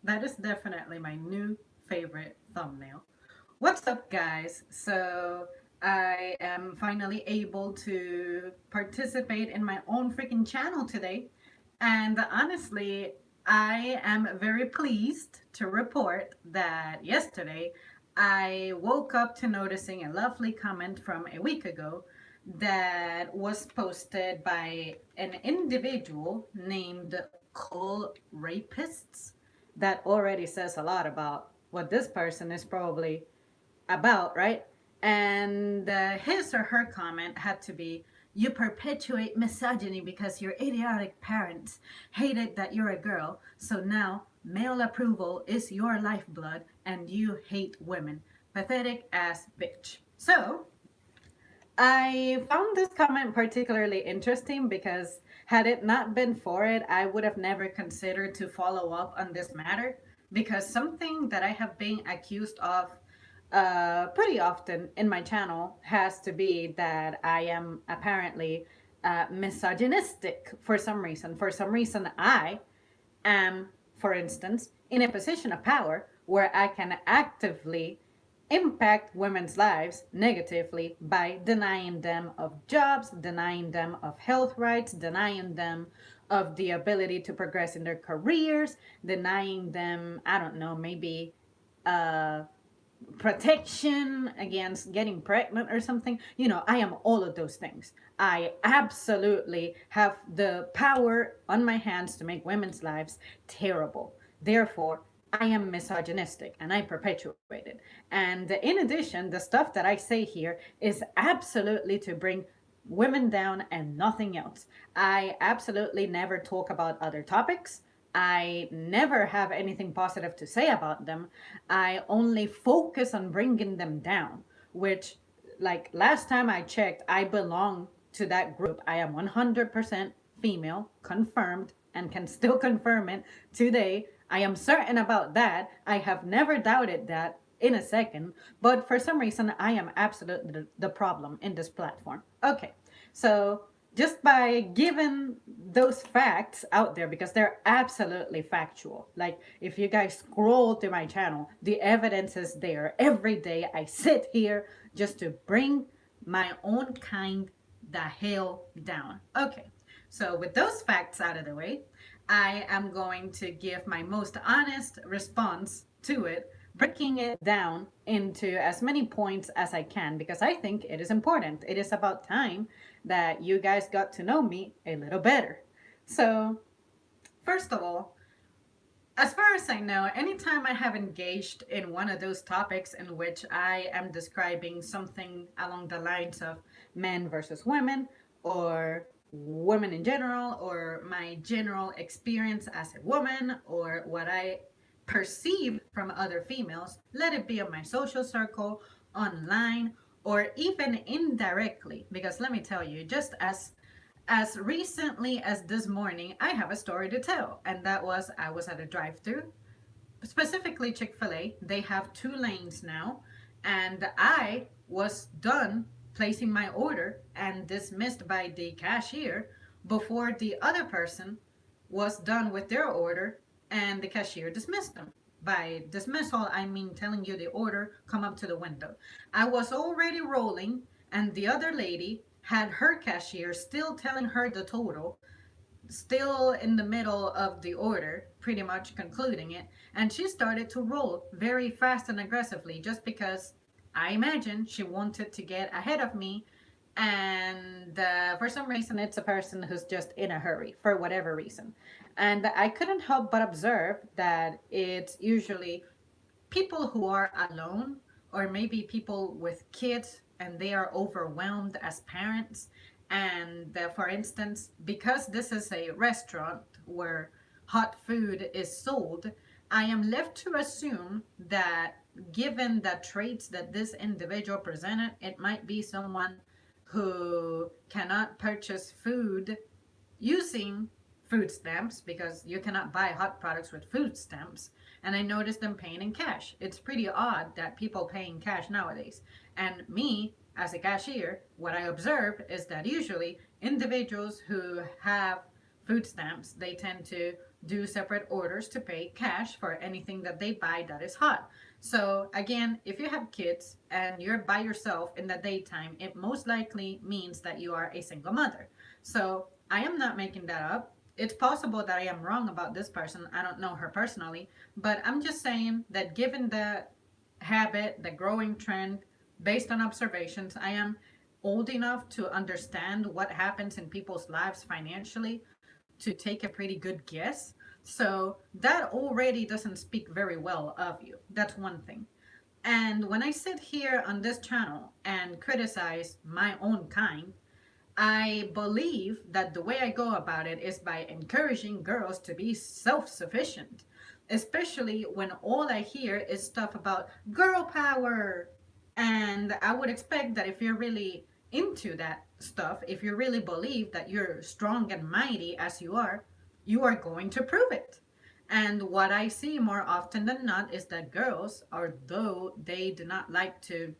That is definitely my new favorite thumbnail. What's up, guys? So, I am finally able to participate in my own freaking channel today. And honestly, I am very pleased to report that yesterday I woke up to noticing a lovely comment from a week ago that was posted by an individual named Cole Rapists. That already says a lot about what this person is probably about, right? And his or her comment had to be, "You perpetuate misogyny because your idiotic parents hated that you're a girl, so now male approval is your lifeblood and you hate women. Pathetic ass bitch." So, I found this comment particularly interesting because had it not been for it, I would have never considered to follow up on this matter because something that I have been accused of pretty often in my channel has to be that I am apparently misogynistic for some reason. For some reason, I am, for instance, in a position of power where I can actively impact women's lives negatively by denying them of jobs, denying them of health rights, denying them of the ability to progress in their careers, denying them, I don't know, maybe uh, protection against getting pregnant or something. I am all of those things. I absolutely have the power on my hands to make women's lives terrible. Therefore, I am misogynistic and I perpetuate it. And in addition, the stuff that I say here is absolutely to bring women down and nothing else. I absolutely never talk about other topics. I never have anything positive to say about them. I only focus on bringing them down, which, like last time I checked, I belong to that group. I am 100% female, confirmed, and can still confirm it today. I am certain about that. I have never doubted that in a second, but for some reason, I am absolutely the problem in this platform. Okay, so just by giving those facts out there, because they're absolutely factual. Like, if you guys scroll through my channel, the evidence is there. Every day I sit here just to bring my own kind the hell down. Okay, so with those facts out of the way, I am going to give my most honest response to it, breaking it down into as many points as I can because I think it is important. It is about time that you guys got to know me a little better. So, first of all, as far as I know, anytime I have engaged in one of those topics in which I am describing something along the lines of men versus women, or women in general, or my general experience as a woman, or what I perceive from other females, let it be on my social circle, online, or even indirectly. Because let me tell you, just as recently as this morning, I have a story to tell, and that was I was at a drive-through, specifically Chick-fil-A. They have 2 lanes now, and I was done placing my order and dismissed by the cashier before the other person was done with their order, and the cashier dismissed them. By dismissal, I mean telling you the order, come up to the window. I was already rolling, and the other lady had her cashier still telling her the total, still in the middle of the order, pretty much concluding it, and she started to roll very fast and aggressively just because I imagine she wanted to get ahead of me. And for some reason, it's a person who's just in a hurry for whatever reason. And I couldn't help but observe that it's usually people who are alone, or maybe people with kids and they are overwhelmed as parents. And for instance, because this is a restaurant where hot food is sold, I am left to assume that given the traits that this individual presented, it might be someone who cannot purchase food using food stamps, because you cannot buy hot products with food stamps. And I noticed them paying in cash. It's pretty odd that people pay in cash nowadays. And me, as a cashier, what I observe is that usually individuals who have food stamps, they tend to do separate orders to pay cash for anything that they buy that is hot. So again, if you have kids and you're by yourself in the daytime, it most likely means that you are a single mother. So I am not making that up. It's possible that I am wrong about this person. I don't know her personally, but I'm just saying that given the habit, the growing trend, based on observations, I am old enough to understand what happens in people's lives financially to take a pretty good guess. So that already doesn't speak very well of you. That's one thing. And when I sit here on this channel and criticize my own kind, I believe that the way I go about it is by encouraging girls to be self sufficient, especially when all I hear is stuff about girl power. And I would expect that if you're really into that stuff, if you really believe that you're strong and mighty as you are going to prove it. And what I see more often than not is that girls, although they do not like to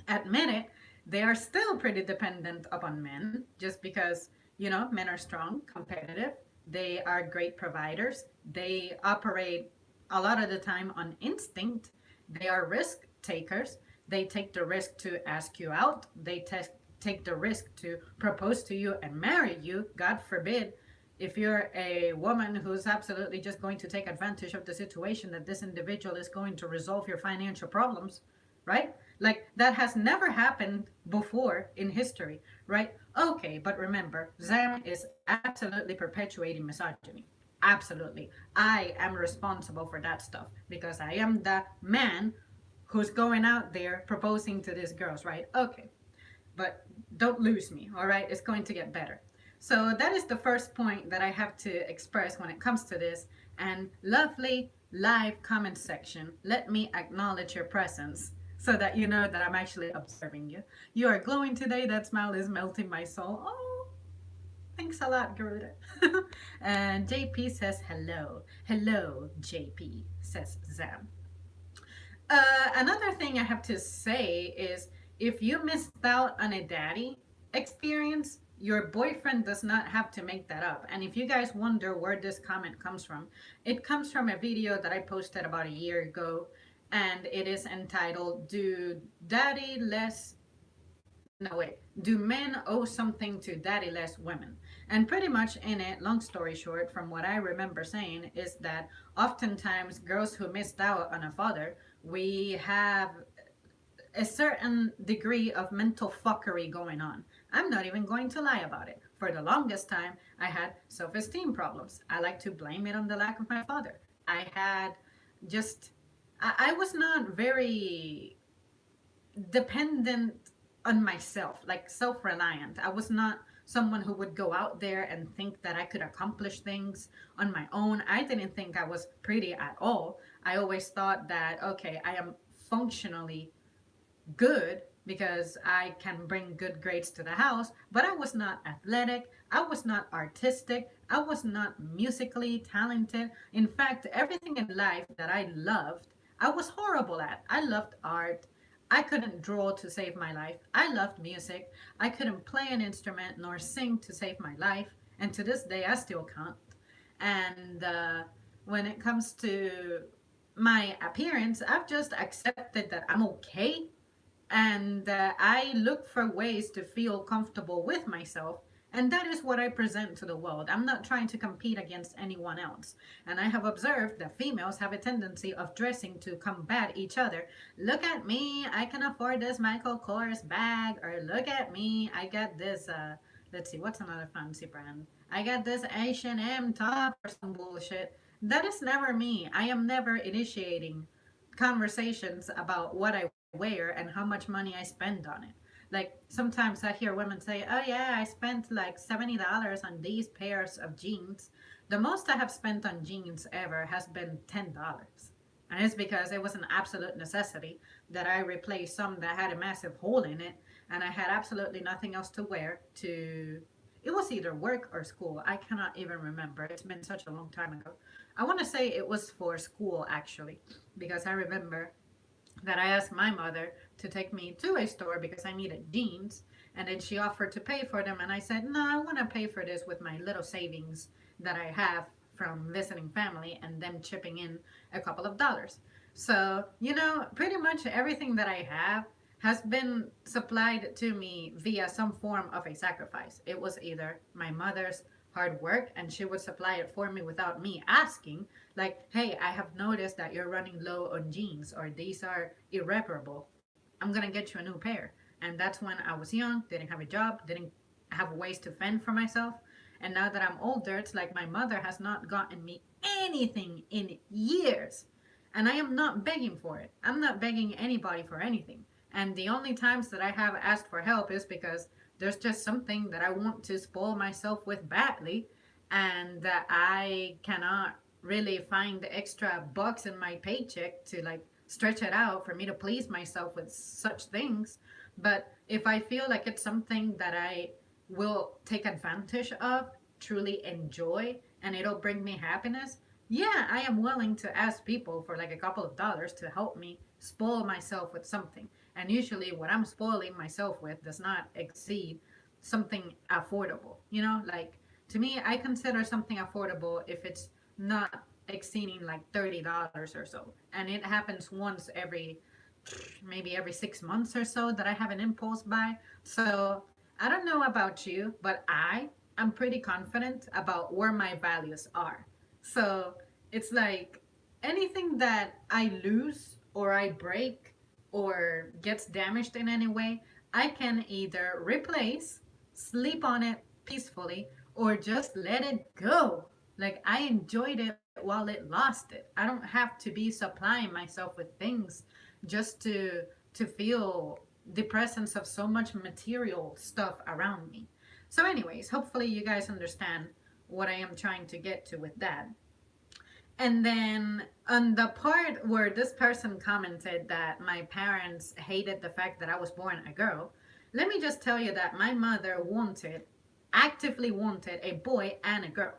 admit it, they are still pretty dependent upon men just because, men are strong, competitive, they are great providers, they operate a lot of the time on instinct, they are risk takers, they take the risk to ask you out, take the risk to propose to you and marry you, God forbid. If you're a woman who's absolutely just going to take advantage of the situation that this individual is going to resolve your financial problems, right? Like that has never happened before in history, right? Okay, but remember, Zam is absolutely perpetuating misogyny. Absolutely. I am responsible for that stuff because I am the man who's going out there proposing to these girls, right? Okay, but don't lose me, all right? It's going to get better. So that is the first point that I have to express when it comes to this. And lovely live comment section, let me acknowledge your presence so that you know that I'm actually observing you. You are glowing today. That smile is melting my soul. Oh, thanks a lot, Garuda. And JP says hello. Hello, JP, says Zam. Another thing I have to say is if you missed out on a daddy experience, your boyfriend does not have to make that up. And if you guys wonder where this comment comes from, it comes from a video that I posted about a year ago, and it is entitled Do Daddy Less no wait Do men owe something to daddy-less women? And pretty much in it, long story short, from what I remember saying, is that oftentimes girls who missed out on a father, we have a certain degree of mental fuckery going on. I'm not even going to lie about it. For the longest time, I had self esteem problems. I like to blame it on the lack of my father. I had just, I was not very dependent on myself, like self reliant. I was not someone who would go out there and think that I could accomplish things on my own. I didn't think I was pretty at all. I always thought that, okay, I am functionally good because I can bring good grades to the house, but I was not athletic, I was not artistic, I was not musically talented. In fact, everything in life that I loved, I was horrible at. I loved art. I couldn't draw to save my life. I loved music. I couldn't play an instrument nor sing to save my life. And to this day, I still can't. And when it comes to my appearance, I've just accepted that I'm okay, and I look for ways to feel comfortable with myself. And that is what I present to the world. I'm not trying to compete against anyone else. And I have observed that females have a tendency of dressing to combat each other. Look at me, I can afford this Michael Kors bag. Or look at me, I got this, let's see, what's another fancy brand? I got this H&M top or some bullshit. That is never me. I am never initiating conversations about what I wear and how much money I spend on it. Like sometimes I hear women say, "Oh yeah, I spent like $70 on these pairs of jeans." The most I have spent on jeans ever has been $10. And it's because it was an absolute necessity that I replaced some that had a massive hole in it and I had absolutely nothing else to wear to it was either work or school. I cannot even remember. It's been such a long time ago. I want to say it was for school actually because I remember that I asked my mother to take me to a store because I needed jeans, and then she offered to pay for them, and I said, "No, I want to pay for this with my little savings that I have from visiting family and them chipping in a couple of dollars. So, pretty much everything that I have has been supplied to me via some form of a sacrifice. It was either my mother's hard work and she would supply it for me without me asking, like, hey, I have noticed that you're running low on jeans or these are irreparable. I'm gonna get you a new pair. And that's when I was young, didn't have a job, didn't have ways to fend for myself. And now that I'm older, it's like my mother has not gotten me anything in years. And I am not begging for it. I'm not begging anybody for anything. And the only times that I have asked for help is because there's just something that I want to spoil myself with badly, and that I cannot really find the extra bucks in my paycheck to like stretch it out for me to please myself with such things. But if I feel like it's something that I will take advantage of, truly enjoy, and it'll bring me happiness, yeah, I am willing to ask people for like a couple of dollars to help me spoil myself with something. And usually, what I'm spoiling myself with does not exceed something affordable. Like to me, I consider something affordable if it's not exceeding like $30 or so. And it happens once every maybe every 6 months or so that I have an impulse buy. So I don't know about you, but I am pretty confident about where my values are. So it's like anything that I lose or I break or gets damaged in any way, I can either replace, sleep on it peacefully, or just let it go. Like I enjoyed it while it lost it. I don't have to be supplying myself with things just to feel the presence of so much material stuff around me. So anyways, hopefully you guys understand what I am trying to get to with that. And then on the part where this person commented that my parents hated the fact that I was born a girl, let me just tell you that my mother actively wanted a boy and a girl.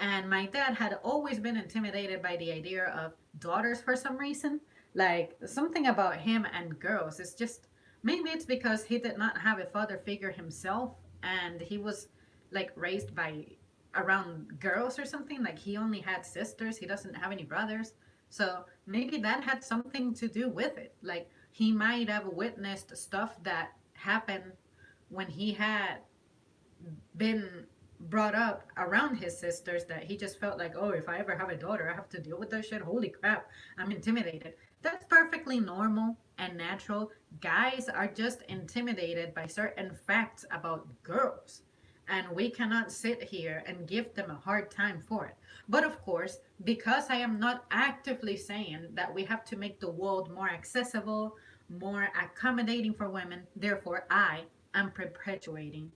And my dad had always been intimidated by the idea of daughters for some reason. Like something about him and girls is just, maybe it's because he did not have a father figure himself and he was like raised by around girls or something. Like he only had sisters, he doesn't have any brothers. So maybe that had something to do with it. Like he might have witnessed stuff that happened when he had been brought up around his sisters, that he just felt like, oh, if I ever have a daughter, I have to deal with that shit. Holy crap, I'm intimidated. That's perfectly normal and natural. Guys are just intimidated by certain facts about girls. And we cannot sit here and give them a hard time for it. But of course, because I am not actively saying that we have to make the world more accessible, more accommodating for women, therefore I am perpetuating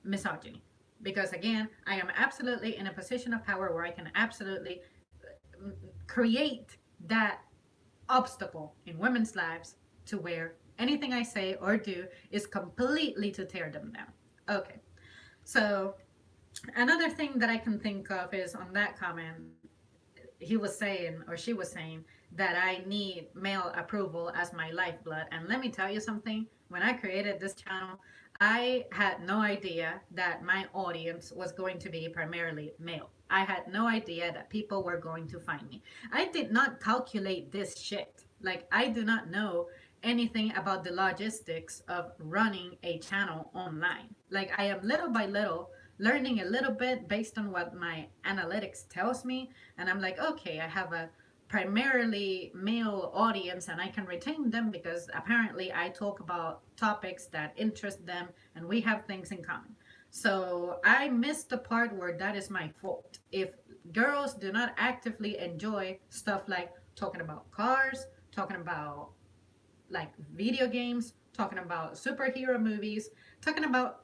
misogyny. Because again, I am absolutely in a position of power where I can absolutely create that obstacle in women's lives to where anything I say or do is completely to tear them down. Okay, so another thing that I can think of is on that comment, he was saying, or she was saying, that I need male approval as my lifeblood. And let me tell you something, when I created this channel, I had no idea that my audience was going to be primarily male. I had no idea that people were going to find me. I did not calculate this shit. Like, I do not know anything about the logistics of running a channel online. Like, I am little by little learning a little bit based on what my analytics tells me, and I'm like, okay, I have a primarily male audience and I can retain them because apparently I talk about topics that interest them and we have things in common. So I missed the part where that is my fault. If girls do not actively enjoy stuff like talking about cars, talking about like video games, talking about superhero movies, talking about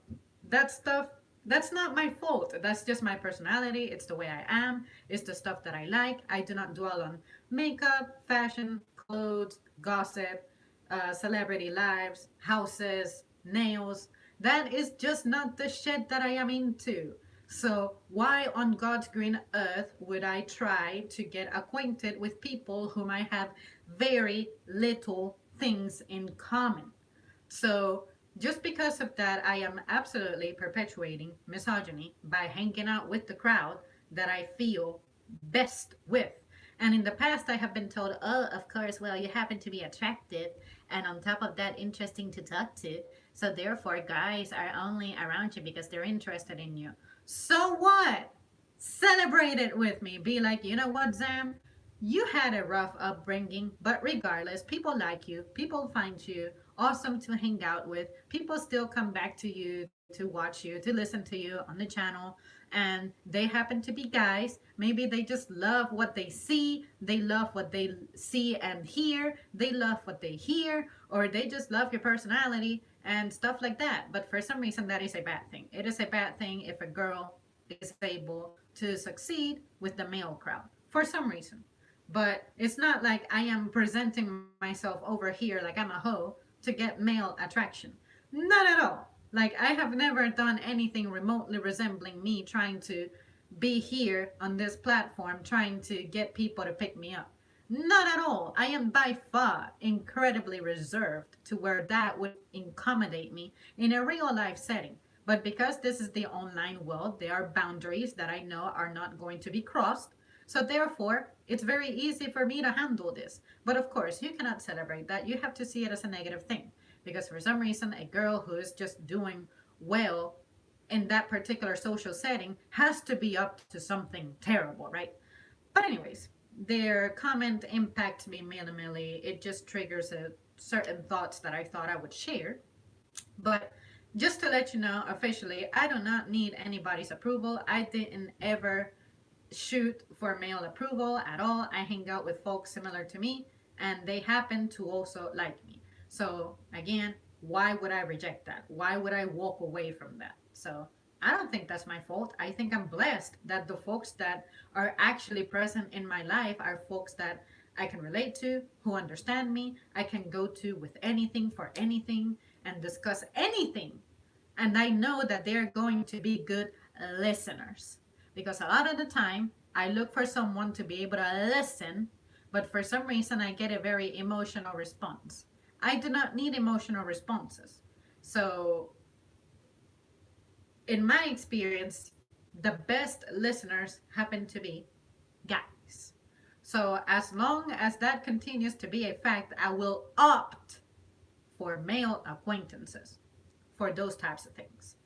that stuff, that's not my fault. That's just my personality. It's the way I am. It's the stuff that I like. I do not dwell on makeup, fashion, clothes, gossip, celebrity lives, houses, nails. That is just not the shit that I am into. So, why on God's green earth would I try to get acquainted with people whom I have very little things in common? So, just because of that, I am absolutely perpetuating misogyny by hanging out with the crowd that I feel best with. And in the past, I have been told, oh, of course, well, you happen to be attractive and on top of that, interesting to talk to. So therefore, guys are only around you because they're interested in you. So what? Celebrate it with me. Be like, you know what, Zam? You had a rough upbringing, but regardless, people like you. People find you awesome to hang out with. People still come back to you to watch you, to listen to you on the channel. And they happen to be guys. Maybe they just love what they see. They love what they see and hear. They love what they hear. Or they just love your personality and stuff like that. But for some reason, that is a bad thing. It is a bad thing if a girl is able to succeed with the male crowd for some reason. But it's not like I am presenting myself over here like I'm a hoe to get male attraction. Not at all. Like, I have never done anything remotely resembling me trying to be here on this platform trying to get people to pick me up. Not at all. I am by far incredibly reserved to where that would incommodate me in a real life setting. But because this is the online world, there are boundaries that I know are not going to be crossed. So therefore, it's very easy for me to handle this. But of course, you cannot celebrate that. You have to see it as a negative thing. Because for some reason, a girl who is just doing well in that particular social setting has to be up to something terrible, right? But anyways, their comment impacts me minimally. It just triggers certain thoughts that I thought I would share. But just to let you know, officially, I do not need anybody's approval. I didn't ever shoot for male approval at all. I hang out with folks similar to me, and they happen to also like me. So, again, why would I reject that? Why would I walk away from that? So, I don't think that's my fault. I think I'm blessed that the folks that are actually present in my life are folks that I can relate to, who understand me, I can go to with anything for anything and discuss anything. And I know that they're going to be good listeners. Because a lot of the time, I look for someone to be able to listen, but for some reason, I get a very emotional response. I do not need emotional responses. So, in my experience, the best listeners happen to be guys. So, as long as that continues to be a fact, I will opt for male acquaintances for those types of things.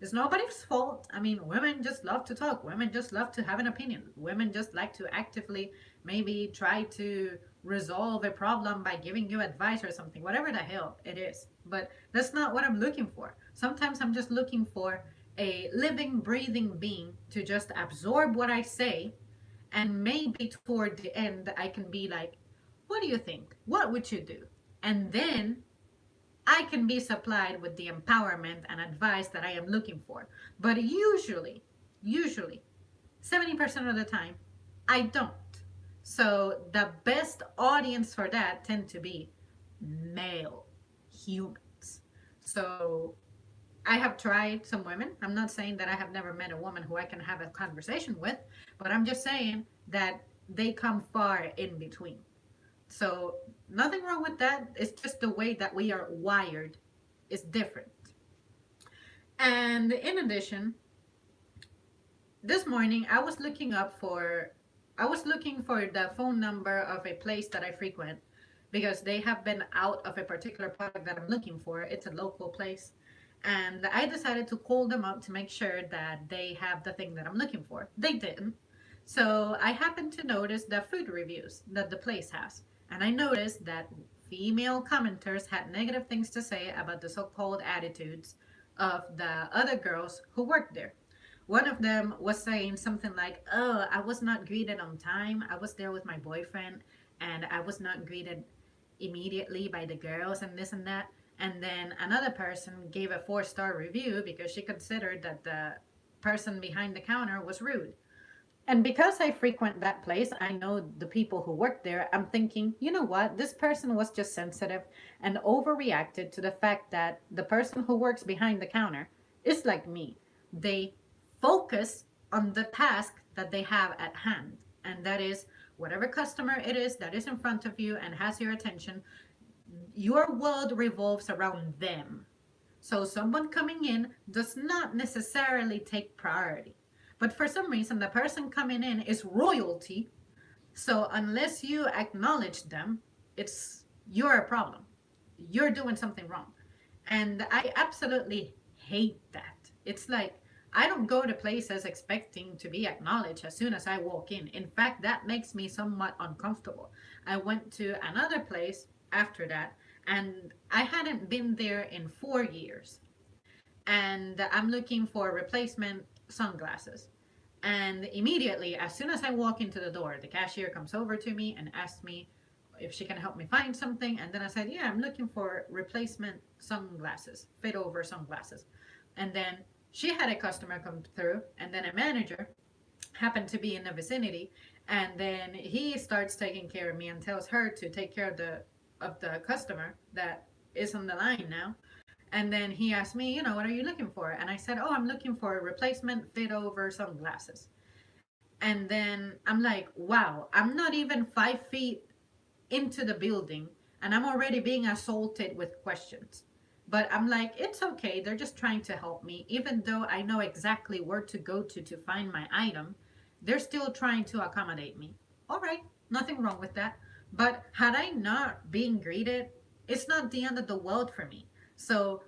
It's nobody's fault. I mean, women just love to talk. Women just love to have an opinion. Women just like to actively maybe try to resolve a problem by giving you advice or something, whatever the hell it is. But that's not what I'm looking for. Sometimes I'm just looking for a living, breathing being to just absorb what I say. And maybe toward the end, I can be like, what do you think? What would you do? And then I can be supplied with the empowerment and advice that I am looking for. But usually, 70% of the time, I don't. So the best audience for that tend to be male humans. So I have tried some women. I'm not saying that I have never met a woman who I can have a conversation with, but I'm just saying that they come far in between. So nothing wrong with that. It's just the way that we are wired is different. And in addition, this morning I was looking for the phone number of a place that I frequent because they have been out of a particular product that I'm looking for. It's a local place. And I decided to call them up to make sure that they have the thing that I'm looking for. They didn't. So I happened to notice the food reviews that the place has. And I noticed that female commenters had negative things to say about the so called attitudes of the other girls who worked there. One of them was saying something like, oh, I was not greeted on time. I was there with my boyfriend and I was not greeted immediately by the girls and this and that. And then another person gave a 4-star review because she considered that the person behind the counter was rude. And because I frequent that place, I know the people who work there. I'm thinking, you know what? This person was just sensitive and overreacted to the fact that the person who works behind the counter is like me. They focus on the task that they have at hand, and that is whatever customer it is that is in front of you and has your attention, your world revolves around them. So someone coming in does not necessarily take priority. But for some reason, the person coming in is royalty. So unless you acknowledge them, it's your problem. You're doing something wrong. And I absolutely hate that. It's like I don't go to places expecting to be acknowledged as soon as I walk in. In fact, that makes me somewhat uncomfortable. I went to another place after that, and I hadn't been there in 4 years. And I'm looking for replacement sunglasses. And immediately, as soon as I walk into the door, the cashier comes over to me and asks me if she can help me find something. And then I said, yeah, I'm looking for replacement sunglasses, fit over sunglasses. And then she had a customer come through, and then a manager happened to be in the vicinity. And then he starts taking care of me and tells her to take care of the customer that is on the line now. And then he asked me, what are you looking for? And I said, oh, I'm looking for a replacement fit over sunglasses. And then I'm like, wow, I'm not even 5 feet into the building and I'm already being assaulted with questions. But I'm like, it's okay. They're just trying to help me. Even though I know exactly where to go to find my item, they're still trying to accommodate me. All right, nothing wrong with that. But had I not been greeted, it's not the end of the world for me. So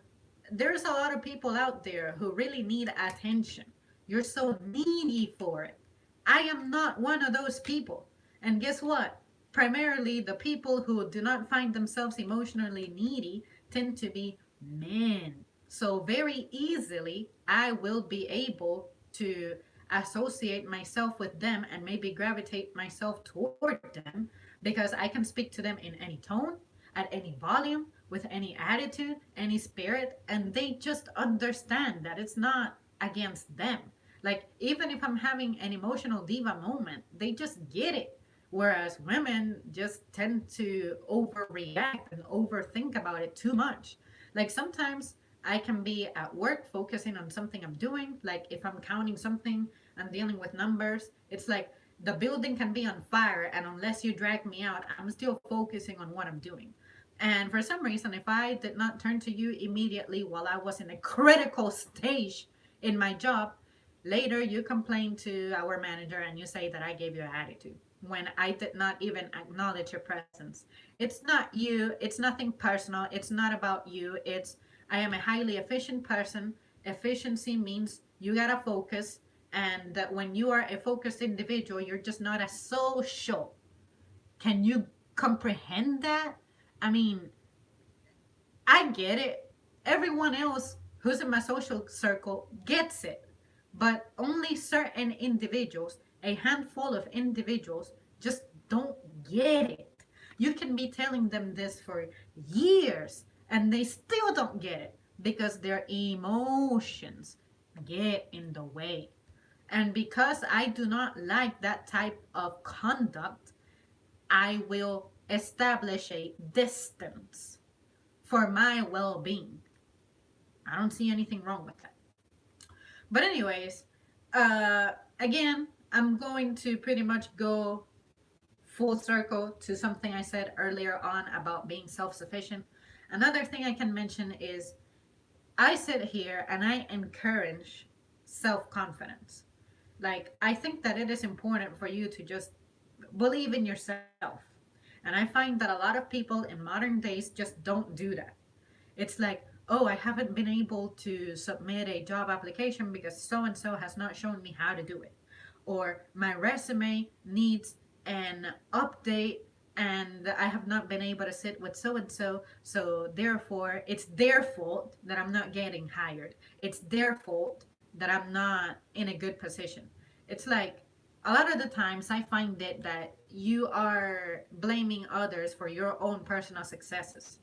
there's a lot of people out there who really need attention. You're so needy for it. I am not one of those people. And guess what? Primarily, the people who do not find themselves emotionally needy tend to be men. So, very easily, I will be able to associate myself with them and maybe gravitate myself toward them because I can speak to them in any tone, at any volume, with any attitude, any spirit, and they just understand that it's not against them. Like, even if I'm having an emotional diva moment, they just get it. Whereas women just tend to overreact and overthink about it too much. Like, sometimes I can be at work focusing on something I'm doing. Like, if I'm counting something and dealing with numbers, it's like the building can be on fire, and unless you drag me out, I'm still focusing on what I'm doing. And for some reason, if I did not turn to you immediately while I was in a critical stage in my job, later you complain to our manager and you say that I gave you an attitude when I did not even acknowledge your presence. It's not you, it's nothing personal, it's not about you. It's I am a highly efficient person. Efficiency means you gotta focus, and that when you are a focused individual, you're just not a social. Can you comprehend that? I mean, I get it. Everyone else who's in my social circle gets it. But only certain individuals, a handful of individuals, just don't get it. You can be telling them this for years and they still don't get it because their emotions get in the way. And because I do not like that type of conduct, I will establish a distance for my well being. I don't see anything wrong with that. But, anyways, again, I'm going to pretty much go full circle to something I said earlier on about being self sufficient. Another thing I can mention is I sit here and I encourage self confidence. Like, I think that it is important for you to just believe in yourself. And I find that a lot of people in modern days just don't do that. It's like, oh, I haven't been able to submit a job application because so and so has not shown me how to do it. Or my resume needs an update and I have not been able to sit with so and so, so therefore it's their fault that I'm not getting hired. It's their fault that I'm not in a good position. It's like a lot of the times I find it that you are blaming others for your own personal successes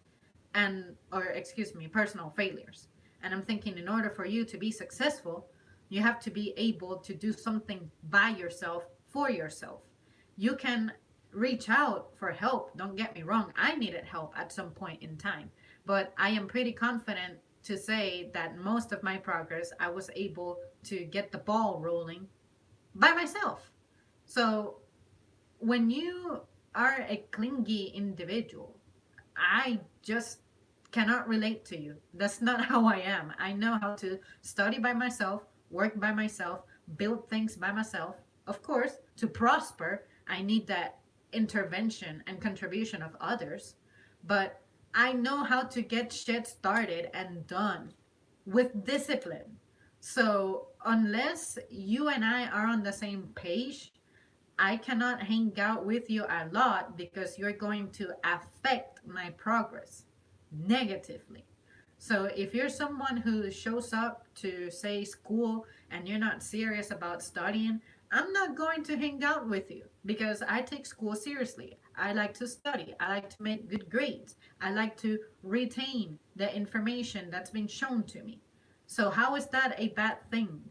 and or excuse me personal failures. And I'm thinking, in order for you to be successful, you have to be able to do something by yourself for yourself. You can reach out for help, don't get me wrong, I needed help at some point in time, but I am pretty confident to say that most of my progress I was able to get the ball rolling by myself. So when you are a clingy individual, I just cannot relate to you. That's not how I am. I know how to study by myself, work by myself, build things by myself. Of course, to prosper, I need that intervention and contribution of others. But I know how to get shit started and done with discipline. So, unless you and I are on the same page, I cannot hang out with you a lot because you're going to affect my progress negatively. So if you're someone who shows up to say school and you're not serious about studying, I'm not going to hang out with you because I take school seriously. I like to study. I like to make good grades. I like to retain the information that's been shown to me. So how is that a bad thing?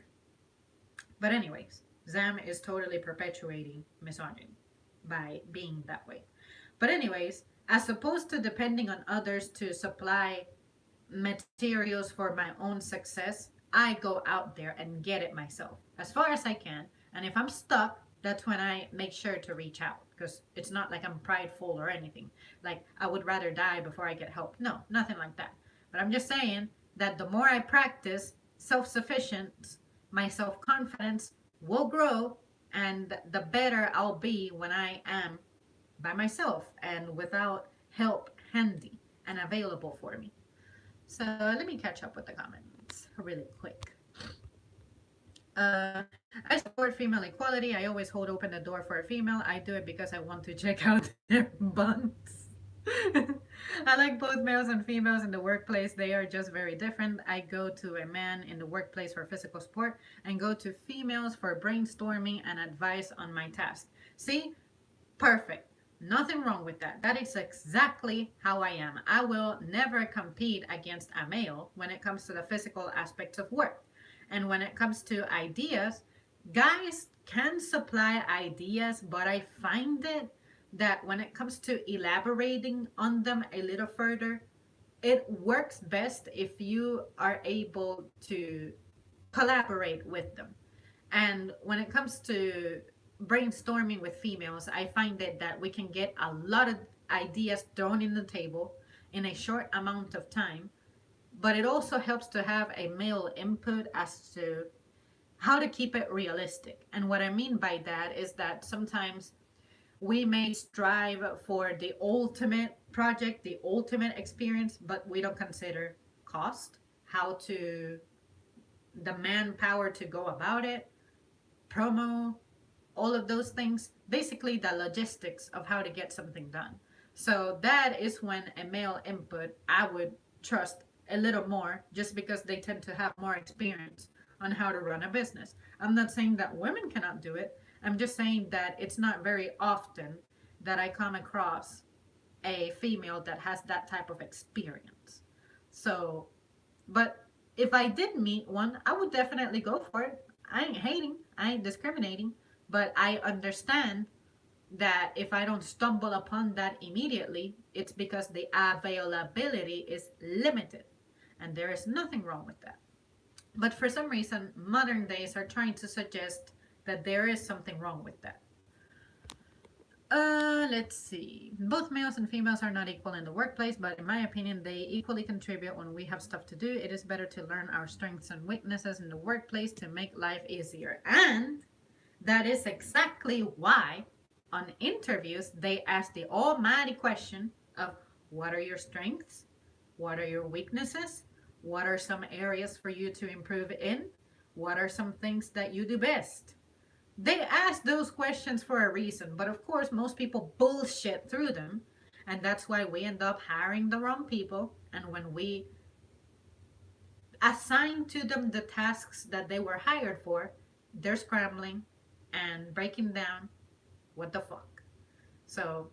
But anyways, Zam is totally perpetuating misogyny by being that way. But anyways, as opposed to depending on others to supply materials for my own success, I go out there and get it myself as far as I can. And if I'm stuck, that's when I make sure to reach out because it's not like I'm prideful or anything. Like I would rather die before I get help. No, nothing like that. But I'm just saying that the more I practice self sufficient, my self confidence will grow and the better I'll be when I am by myself and without help handy and available for me. So let me catch up with the comments really quick. I support female equality. I always hold open the door for a female. I do it because I want to check out their buns. I like both males and females in the workplace. They are just very different. I go to a man in the workplace for physical support and go to females for brainstorming and advice on my task. See, perfect. Nothing wrong with that. That is exactly how I am. I will never compete against a male when it comes to the physical aspects of work. And when it comes to ideas, guys can supply ideas, but I find it that when it comes to elaborating on them a little further, it works best if you are able to collaborate with them. And when it comes to brainstorming with females, I find that we can get a lot of ideas thrown in the table in a short amount of time. But it also helps to have a male input as to how to keep it realistic. And what I mean by that is that sometimes we may strive for the ultimate project, the ultimate experience, but we don't consider cost, how to, the manpower to go about it, promo, all of those things, basically the logistics of how to get something done. So that is when a male input I would trust a little more just because they tend to have more experience on how to run a business. I'm not saying that women cannot do it. I'm just saying that it's not very often that I come across a female that has that type of experience. So, but if I did meet one, I would definitely go for it. I ain't hating, I ain't discriminating, but I understand that if I don't stumble upon that immediately, it's because the availability is limited. And there is nothing wrong with that. But for some reason, modern days are trying to suggest that there is something wrong with that. Let's see. Both males and females are not equal in the workplace, but in my opinion, they equally contribute when we have stuff to do. It is better to learn our strengths and weaknesses in the workplace to make life easier. And that is exactly why on interviews they ask the almighty question of what are your strengths? What are your weaknesses? What are some areas for you to improve in? What are some things that you do best? They ask those questions for a reason, but of course, most people bullshit through them, and that's why we end up hiring the wrong people. And when we assign to them the tasks that they were hired for, they're scrambling and breaking down. What the fuck? So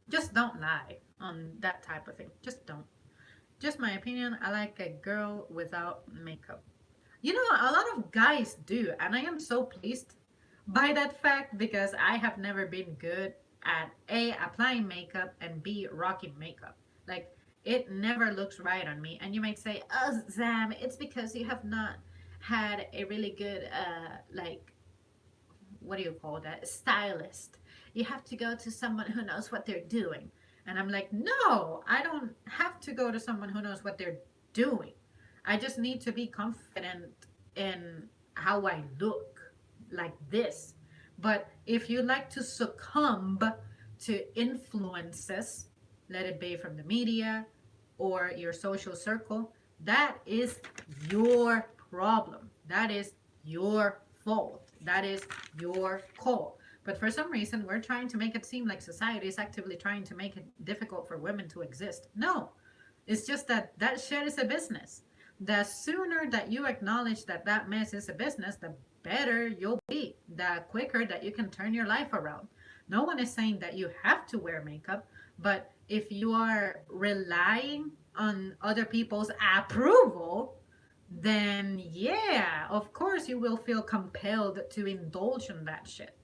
just don't lie on that type of thing. Just don't. Just my opinion, I like a girl without makeup. You know, a lot of guys do, and I am so pleased by that fact because I have never been good at A, applying makeup, and B, rocking makeup. Like, it never looks right on me. And you might say, oh, Zam, it's because you have not had a really good, like, what do you call that? Stylist. You have to go to someone who knows what they're doing. And I'm like, no, I don't have to go to someone who knows what they're doing. I just need to be confident in how I look. like this. But if you like to succumb to influences, let it be from the media or your social circle, that is your problem. That is your fault. That is your call. But for some reason, we're trying to make it seem like society is actively trying to make it difficult for women to exist. No, it's just that that shit is a business. The sooner that you acknowledge that that mess is a business, the better you'll be. The quicker that you can turn your life around. No one is saying that you have to wear makeup, but if you are relying on other people's approval, then yeah, of course you will feel compelled to indulge in that shit.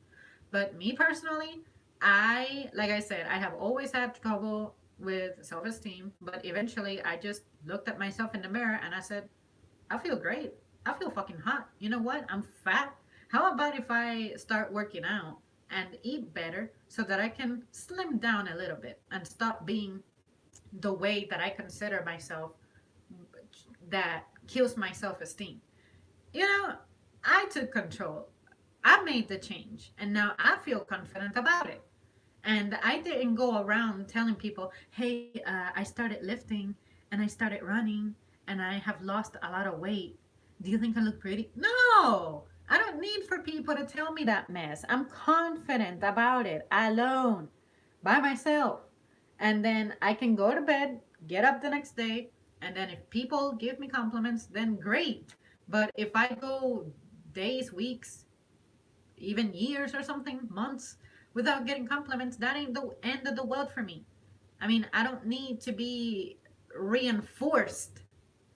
But me personally, like I said, I have always had trouble with self esteem, but eventually I just looked at myself in the mirror and I said, I feel great. I feel fucking hot. You know what? I'm fat. How about if I start working out and eat better so that I can slim down a little bit and stop being the way that I consider myself that kills my self esteem? You know, I took control. I made the change and now I feel confident about it. And I didn't go around telling people, hey, I started lifting and I started running and I have lost a lot of weight. Do you think I look pretty? No, I don't need for people to tell me that mess. I'm confident about it alone by myself. And then I can go to bed, get up the next day, and then if people give me compliments, then great. But if I go days, weeks, even years or something, months, without getting compliments, that ain't the end of the world for me. I mean, I don't need to be reinforced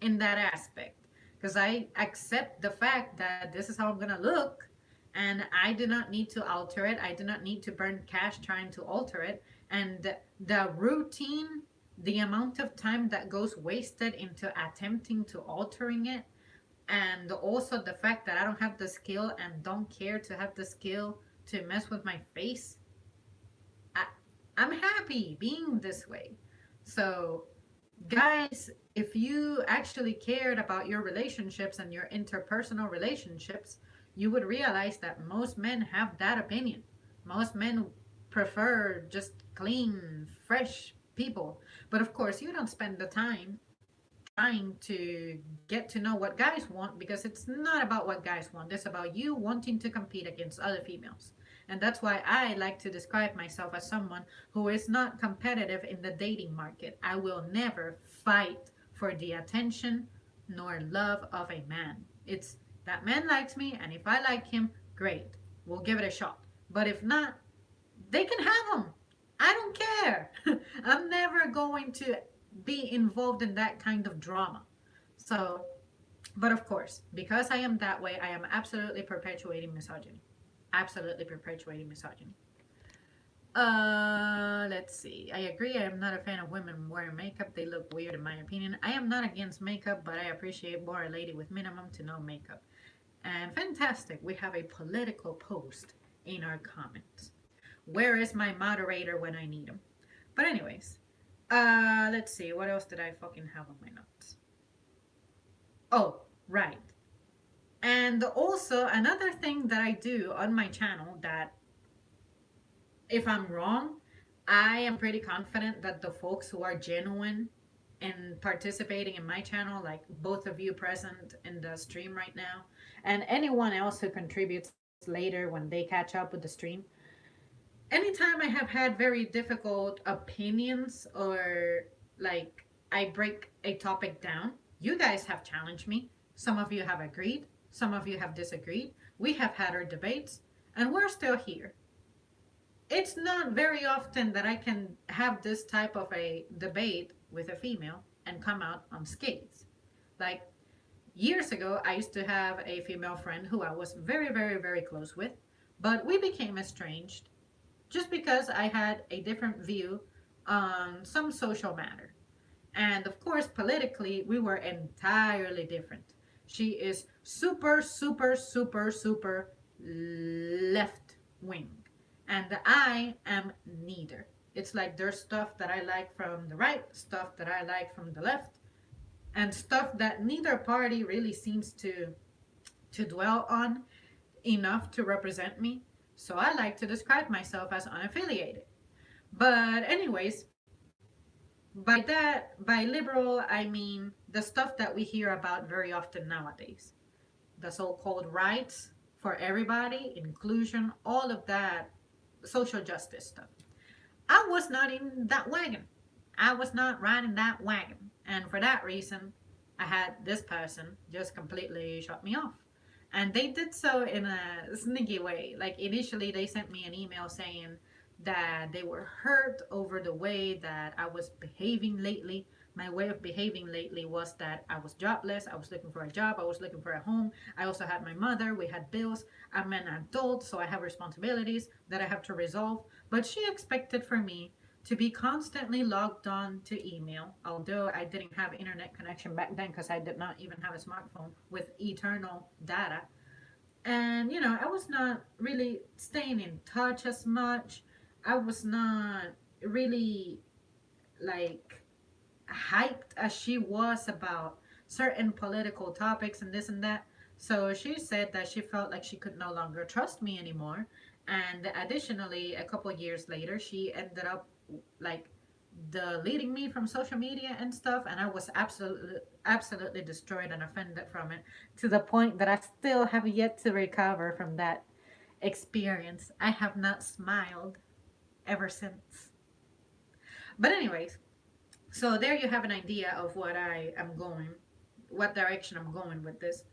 in that aspect because I accept the fact that this is how I'm going to look and I do not need to alter it. I do not need to burn cash trying to alter it. And the routine, the amount of time that goes wasted into attempting to altering it, and also the fact that I don't have the skill and don't care to have the skill to mess with my face, I, I'm happy being this way. So, guys, if you actually cared about your relationships and your interpersonal relationships, you would realize that most men have that opinion. Most men prefer just clean, fresh people. But of course, you don't spend the time trying to get to know what guys want because it's not about what guys want. It's about you wanting to compete against other females. And that's why I like to describe myself as someone who is not competitive in the dating market. I will never fight for the attention nor love of a man. It's that man likes me, and if I like him, great. We'll give it a shot. But if not, they can have him. I don't care. I'm never going to be involved in that kind of drama. So, but of course, because I am that way, I am absolutely perpetuating misogyny. Absolutely perpetuating misogyny. Let's see. I agree. I am not a fan of women wearing makeup. They look weird, in my opinion. I am not against makeup, but I appreciate more a lady with minimum to no makeup. And fantastic, we have a political post in our comments. Where is my moderator when I need him? But anyways, let's see. What else did I fucking have on my notes? Oh, right. And also another thing that I do on my channel that if I'm wrong, I am pretty confident that the folks who are genuine in participating in my channel, like both of you present in the stream right now, and anyone else who contributes later when they catch up with the stream, anytime I have had very difficult opinions or like I break a topic down, you guys have challenged me. Some of you have agreed, some of you have disagreed. We have had our debates, and we're still here. It's not very often that I can have this type of a debate with a female and come out unscathed. Like years ago, I used to have a female friend who I was very, very, very close with, but we became estranged just because I had a different view on some social matter. And of course, politically, we were entirely different. She is super, super, super, super left wing. And I am neither. It's like there's stuff that I like from the right, stuff that I like from the left, and stuff that neither party really seems to dwell on. enough to represent me. So I like to describe myself as unaffiliated. But, anyways, by liberal, I mean the stuff that we hear about very often nowadays, the so called rights for everybody, inclusion, all of that social justice stuff. I was not in that wagon. I was not riding that wagon. And for that reason, I had this person just completely shut me off. And they did so in a sneaky way. Like, initially, they sent me an email saying that they were hurt over the way that I was behaving lately. My way of behaving lately was that I was jobless. I was looking for a job. I was looking for a home. I also had my mother. We had bills. I'm an adult, so I have responsibilities that I have to resolve. But she expected for me to be constantly logged on to email, although I didn't have internet connection back then because I did not even have a smartphone with eternal data. And, I was not really staying in touch as much. I was not really like hyped as she was about certain political topics and this and that. So she said that she felt like she could no longer trust me anymore. And additionally, a couple years later, she ended up like deleting me from social media and stuff, and I was absolutely destroyed and offended from it, to the point that I still have yet to recover from that experience. I have not smiled ever since. But anyways, so there you have an idea of what direction I'm going with this.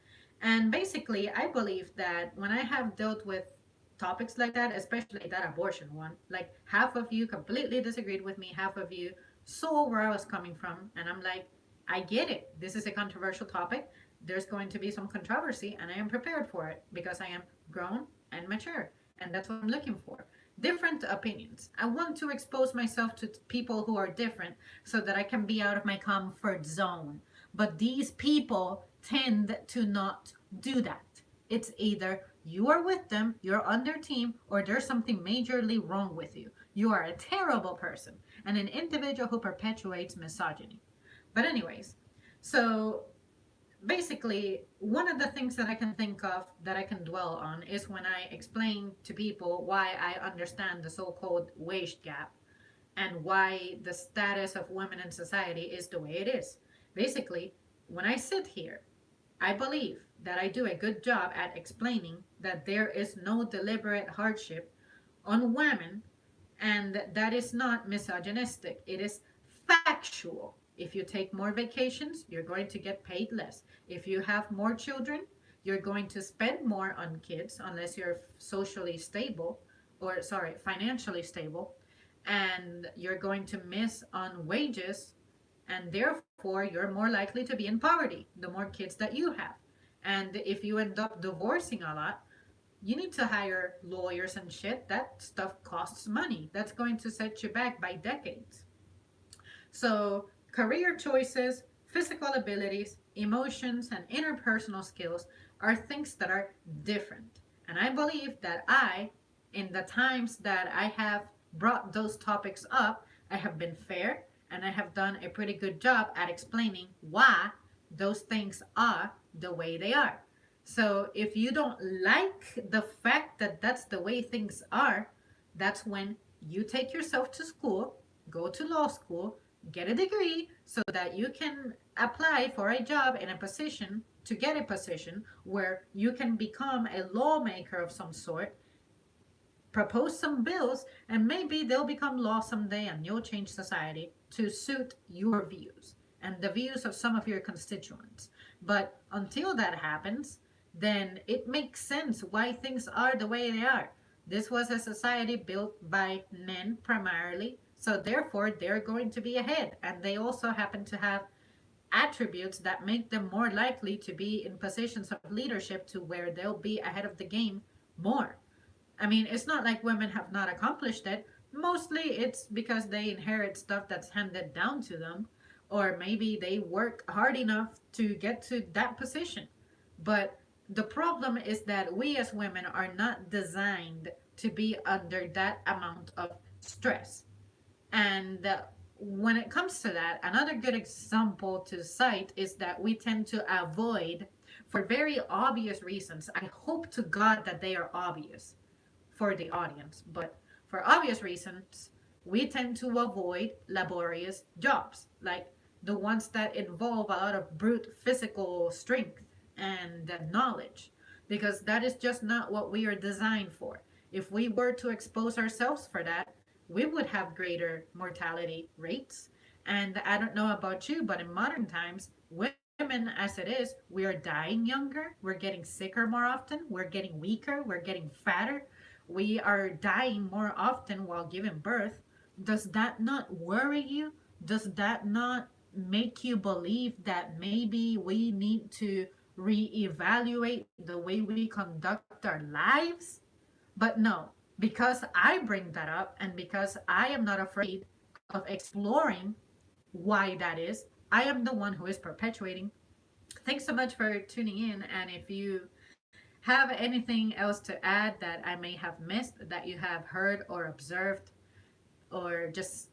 And basically, I believe that when I have dealt with topics like that, especially that abortion one, like half of you completely disagreed with me, half of you saw where I was coming from, and I'm like, I get it. This is a controversial topic. There's going to be some controversy, and I am prepared for it because I am grown and mature, and that's what I'm looking for. Different opinions. I want to expose myself to people who are different so that I can be out of my comfort zone. But these people tend to not do that. It's either you are with them, you're on their team, or there's something majorly wrong with you. You are a terrible person and an individual who perpetuates misogyny. But, anyways, so basically, one of the things that I can think of that I can dwell on is when I explain to people why I understand the so called wage gap and why the status of women in society is the way it is. Basically, when I sit here, I believe that I do a good job at explaining that there is no deliberate hardship on women, and that is not misogynistic. It is factual. If you take more vacations, you're going to get paid less. If you have more children, you're going to spend more on kids unless you're socially stable, or sorry, financially stable, and you're going to miss on wages, and therefore you're more likely to be in poverty the more kids that you have. And if you end up divorcing a lot, you need to hire lawyers and shit. That stuff costs money. That's going to set you back by decades. So, career choices, physical abilities, emotions, and interpersonal skills are things that are different. And I believe that in the times that I have brought those topics up, I have been fair and I have done a pretty good job at explaining why those things are the way they are. So if you don't like the fact that that's the way things are, that's when you take yourself to school, go to law school, get a degree so that you can apply for a job in a position to get a position where you can become a lawmaker of some sort, propose some bills, and maybe they'll become law someday and you'll change society to suit your views and the views of some of your constituents. But until that happens, then it makes sense why things are the way they are. This was a society built by men primarily, so therefore they're going to be ahead. And they also happen to have attributes that make them more likely to be in positions of leadership to where they'll be ahead of the game more. I mean, it's not like women have not accomplished it. Mostly it's because they inherit stuff that's handed down to them, or maybe they work hard enough to get to that position. But the problem is that we as women are not designed to be under that amount of stress. And when it comes to that, another good example to cite is that we tend to avoid for very obvious reasons. I hope to God that they are obvious for the audience, but for obvious reasons, we tend to avoid laborious jobs, like the ones that involve a lot of brute physical strength and knowledge, because that is just not what we are designed for. If we were to expose ourselves for that, we would have greater mortality rates. And I don't know about you, but in modern times, women, as it is, we are dying younger, we're getting sicker more often, we're getting weaker, we're getting fatter, we are dying more often while giving birth. Does that not worry you? Does that not make you believe that maybe we need to reevaluate the way we conduct our lives? But no, because I bring that up and because I am not afraid of exploring why that is, I am the one who is perpetuating. Thanks so much for tuning in. And if you have anything else to add that I may have missed, that you have heard or observed, or just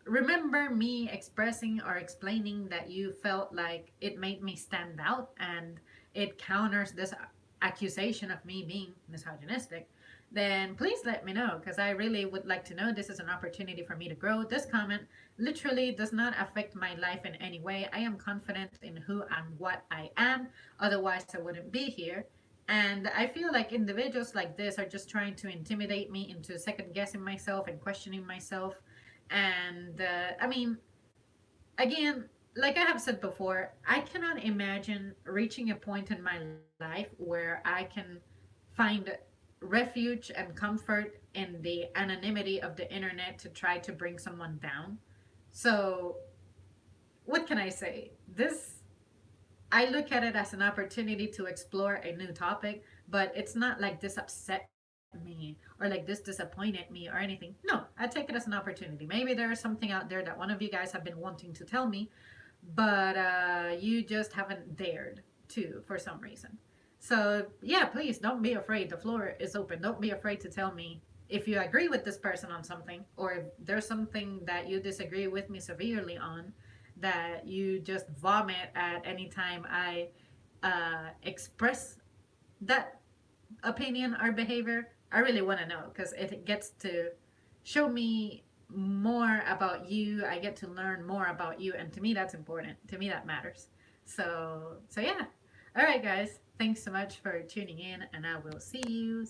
remember me expressing or explaining that you felt like it made me stand out and it counters this accusation of me being misogynistic, then please let me know because I really would like to know. This is an opportunity for me to grow. This comment literally does not affect my life in any way. I am confident in who and what I am, otherwise, I wouldn't be here. And I feel like individuals like this are just trying to intimidate me into second guessing myself and questioning myself. And I mean, again, like I have said before, I cannot imagine reaching a point in my life where I can find refuge and comfort in the anonymity of the internet to try to bring someone down. So, what can I say? This, I look at it as an opportunity to explore a new topic, but it's not like this upset me or like this disappointed me or anything. No, I take it as an opportunity. Maybe there is something out there that one of you guys have been wanting to tell me, but you just haven't dared to for some reason. So, yeah, please don't be afraid. The floor is open. Don't be afraid to tell me if you agree with this person on something or if there's something that you disagree with me severely on that you just vomit at any time I express that opinion or behavior. I really want to know because it gets to show me more about you. I get to learn more about you, and to me, that's important. To me, that matters. So yeah. All right, guys. Thanks so much for tuning in, and I will see you